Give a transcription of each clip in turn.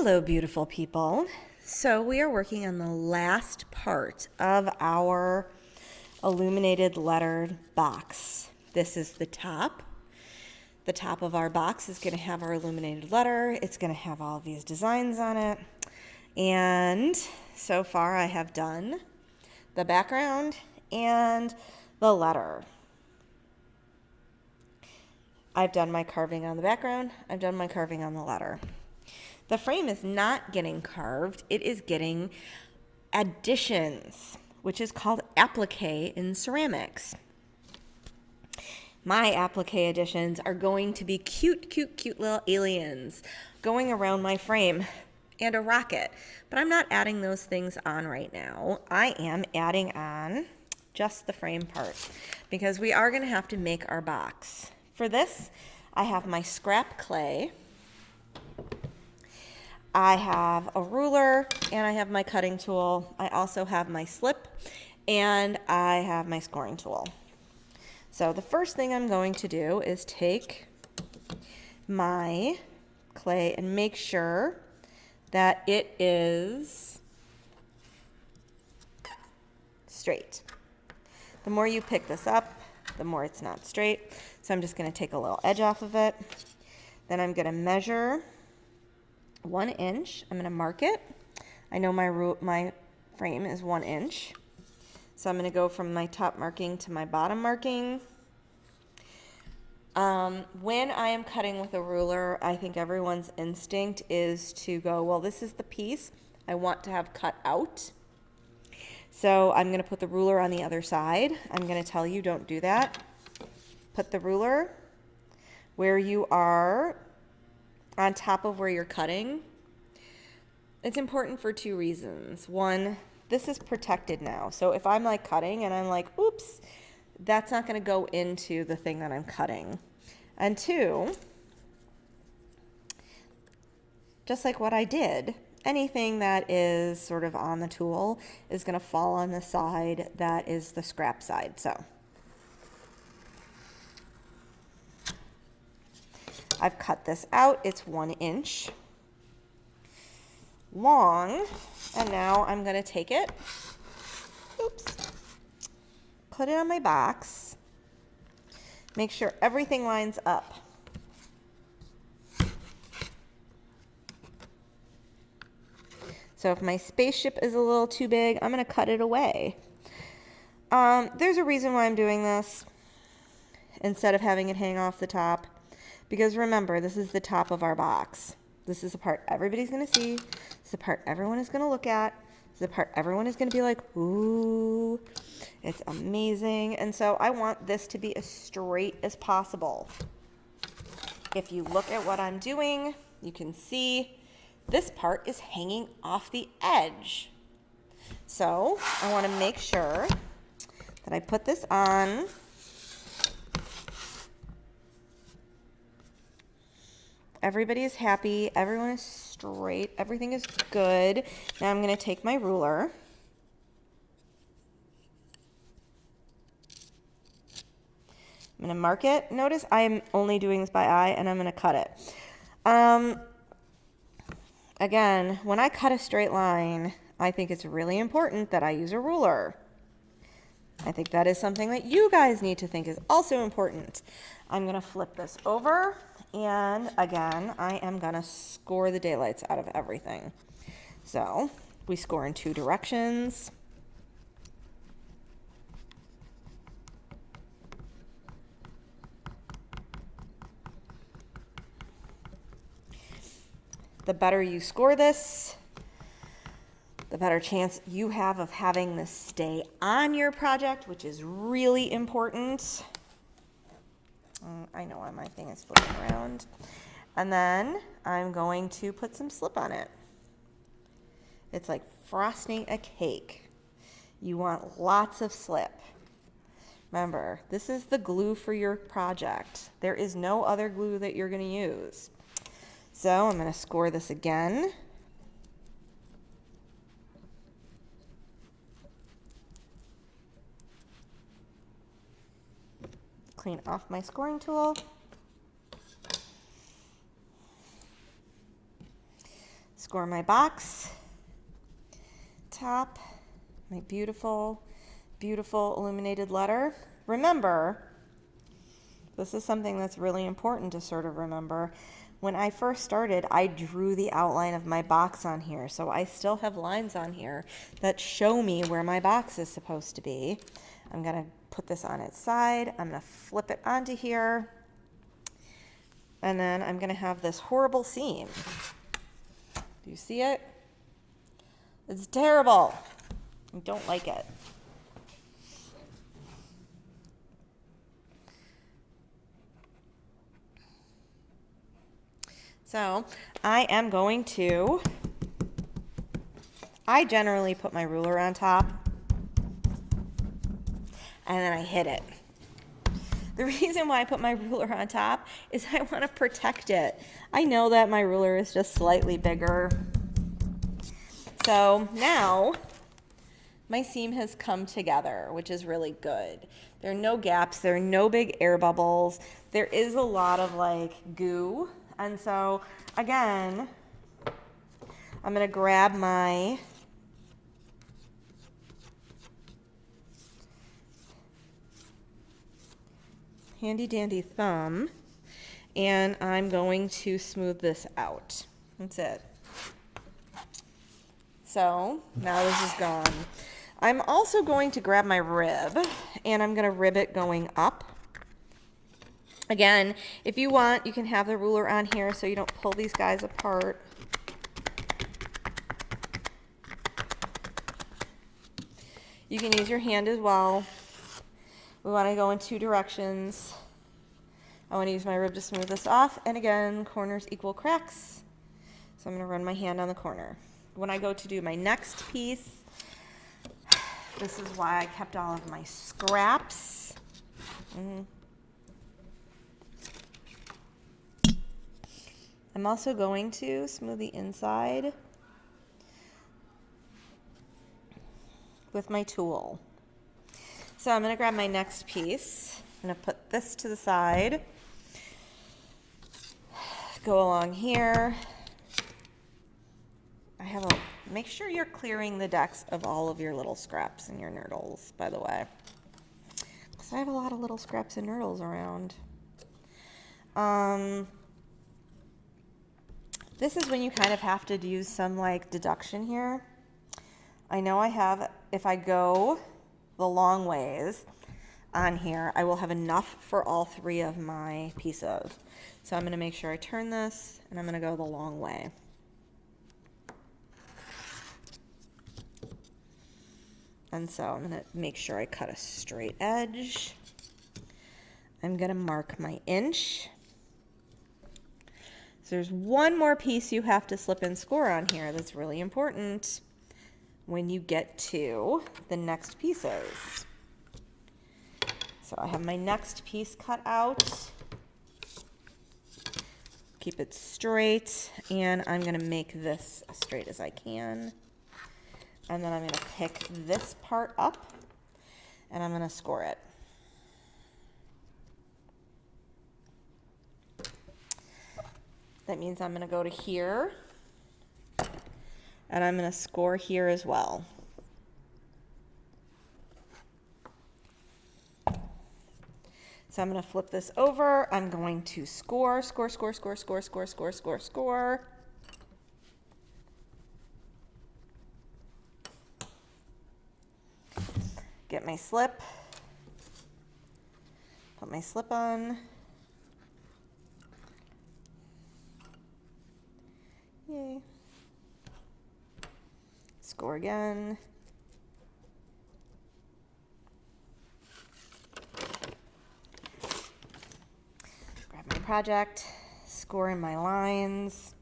Hello, beautiful people. So we are working on the last part of our illuminated lettered box. This is the top. The top of our box is going to have our illuminated letter. It's going to have all of these designs on it. And so far I have done the background and the letter. I've done my carving on the background. I've done my carving on the letter. The frame is not getting carved. It is getting additions, which is called applique in ceramics. My applique additions are going to be cute little aliens going around my frame and a rocket. But I'm not adding those things on right now. I am adding on just the frame part because we are going to have to make our box. For this, I have my scrap clay. I have a ruler and I have my cutting tool. I also have my slip and I have my scoring tool. So the first thing I'm going to do is take my clay and make sure that it is straight. The more you pick this up, the more it's not straight. So I'm just going to take a little edge off of it. Then I'm going to measure 1 inch. I'm going to mark it. I know my frame is 1 inch. So I'm going to go from my top marking to my bottom marking. When I am cutting with a ruler, I think everyone's instinct is to go, well, this is the piece I want to have cut out. So I'm going to put the ruler on the other side. I'm going to tell you, don't do that. Put the ruler where you are on top of where you're cutting. It's important for 2 reasons. One, this is protected now. So if I'm like cutting and I'm like, oops, that's not going to go into the thing that I'm cutting. And 2, just like what I did, anything that is sort of on the tool is going to fall on the side that is the scrap side. So I've cut this out. It's 1 inch long. And now I'm going to take it, put it on my box, make sure everything lines up. So if my spaceship is a little too big, I'm going to cut it away. There's a reason why I'm doing this instead of having it hang off the top. Because remember, this is the top of our box. This is the part everybody's going to see. It's the part everyone is going to look at. It's the part everyone is going to be like, ooh, it's amazing. And so I want this to be as straight as possible. If you look at what I'm doing, you can see this part is hanging off the edge. So I want to make sure that I put this on. Everybody is happy. Everyone is straight. Everything is good. Now I'm going to take my ruler. I'm going to mark it. Notice I am only doing this by eye, and I'm going to cut it. Again, when I cut a straight line, I think it's really important that I use a ruler. I think that is something that you guys need to think is also important. I'm going to flip this over. And again, I am going to score the daylights out of everything. So we score in 2 directions. The better you score this, the better chance you have of having this stay on your project, which is really important. I know why my thing is flipping around. And then I'm going to put some slip on it. It's like frosting a cake. You want lots of slip. Remember, this is the glue for your project. There is no other glue that you're going to use. So I'm going to score this again. Clean off my scoring tool. Score my box top, my beautiful, beautiful illuminated letter. Remember, this is something that's really important to sort of remember. When I first started, I drew the outline of my box on here, so I still have lines on here that show me where my box is supposed to be. I'm gonna put this on its side, I'm gonna flip it onto here, and then I'm gonna have this horrible seam. Do you see it? It's terrible. I don't like it. So I am going to, I generally put my ruler on top and then I hit it. The reason why I put my ruler on top is I want to protect it. I know that my ruler is just slightly bigger. So now my seam has come together, which is really good. There are no gaps, there are no big air bubbles. There is a lot of like goo. And so again, I'm gonna grab my handy dandy thumb and I'm going to smooth this out. That's it. So now this is gone. I'm also going to grab my rib and I'm gonna rib it going up. Again, if you want, you can have the ruler on here so you don't pull these guys apart. You can use your hand as well. We want to go in two directions. I want to use my rib to smooth this off. And again, corners equal cracks. So I'm going to run my hand on the corner. When I go to do my next piece, this is why I kept all of my scraps. I'm also going to smooth the inside with my tool. So I'm going to grab my next piece. I'm going to put this to the side. Go along here. Make sure you're clearing the decks of all of your little scraps and your nurdles, by the way. Because I have a lot of little scraps and nurdles around. This is when you kind of have to do some like deduction here. I know I have, if I go the long ways on here, I will have enough for all three of my pieces. So I'm going to make sure I turn this and I'm going to go the long way. And so I'm going to make sure I cut a straight edge. I'm going to mark my inch. So there's one more piece you have to slip and score on here that's really important when you get to the next pieces. So I have my next piece cut out. Keep it straight, and I'm going to make this as straight as I can. And then I'm going to pick this part up, and I'm going to score it. That means I'm going to go to here, and I'm going to score here as well. So I'm going to flip this over. I'm going to score. Get my slip. Put my slip on. Yay. Score again. Grab my project, score in my lines.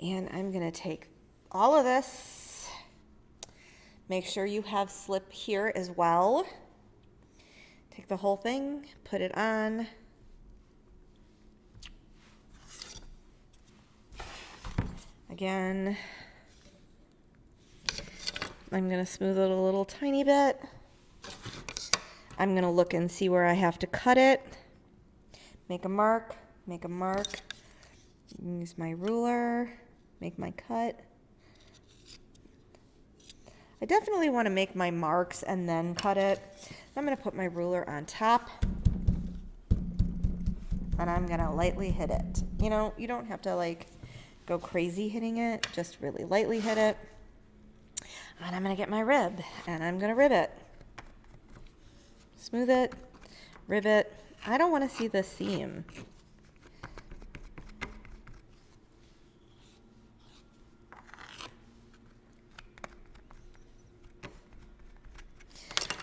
And I'm going to take all of this. Make sure you have slip here as well. Take the whole thing, put it on. Again, I'm going to smooth it a little tiny bit. I'm going to look and see where I have to cut it. Make a mark, use my ruler, make my cut. I definitely want to make my marks and then cut it. I'm going to put my ruler on top, and I'm going to lightly hit it. You know, you don't have to like go crazy hitting it, just really lightly hit it. And I'm going to get my rib, and I'm going to rib it. Smooth it, rib it. I don't want to see the seam.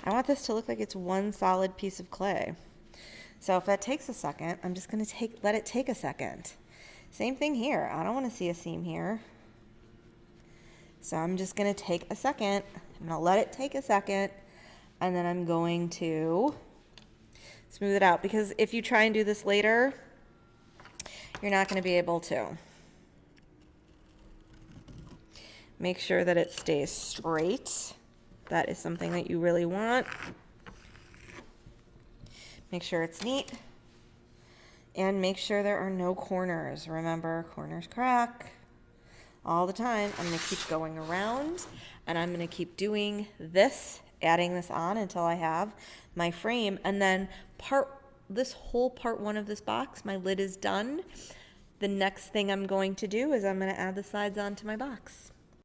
I want this to look like it's one solid piece of clay. So if that takes a second, I'm just going to let it take a second. Same thing here. I don't want to see a seam here. So I'm just going to take a second. I'm going to let it take a second, and then I'm going to smooth it out, because if you try and do this later, you're not going to be able to. Make sure that it stays straight. That is something that you really want. Make sure it's neat. And make sure there are no corners. Remember, corners crack all the time. I'm going to keep going around, and I'm going to keep doing this, adding this on until I have my frame. And then this whole part one of this box, my lid is done. The next thing I'm going to do is I'm going to add the sides onto my box.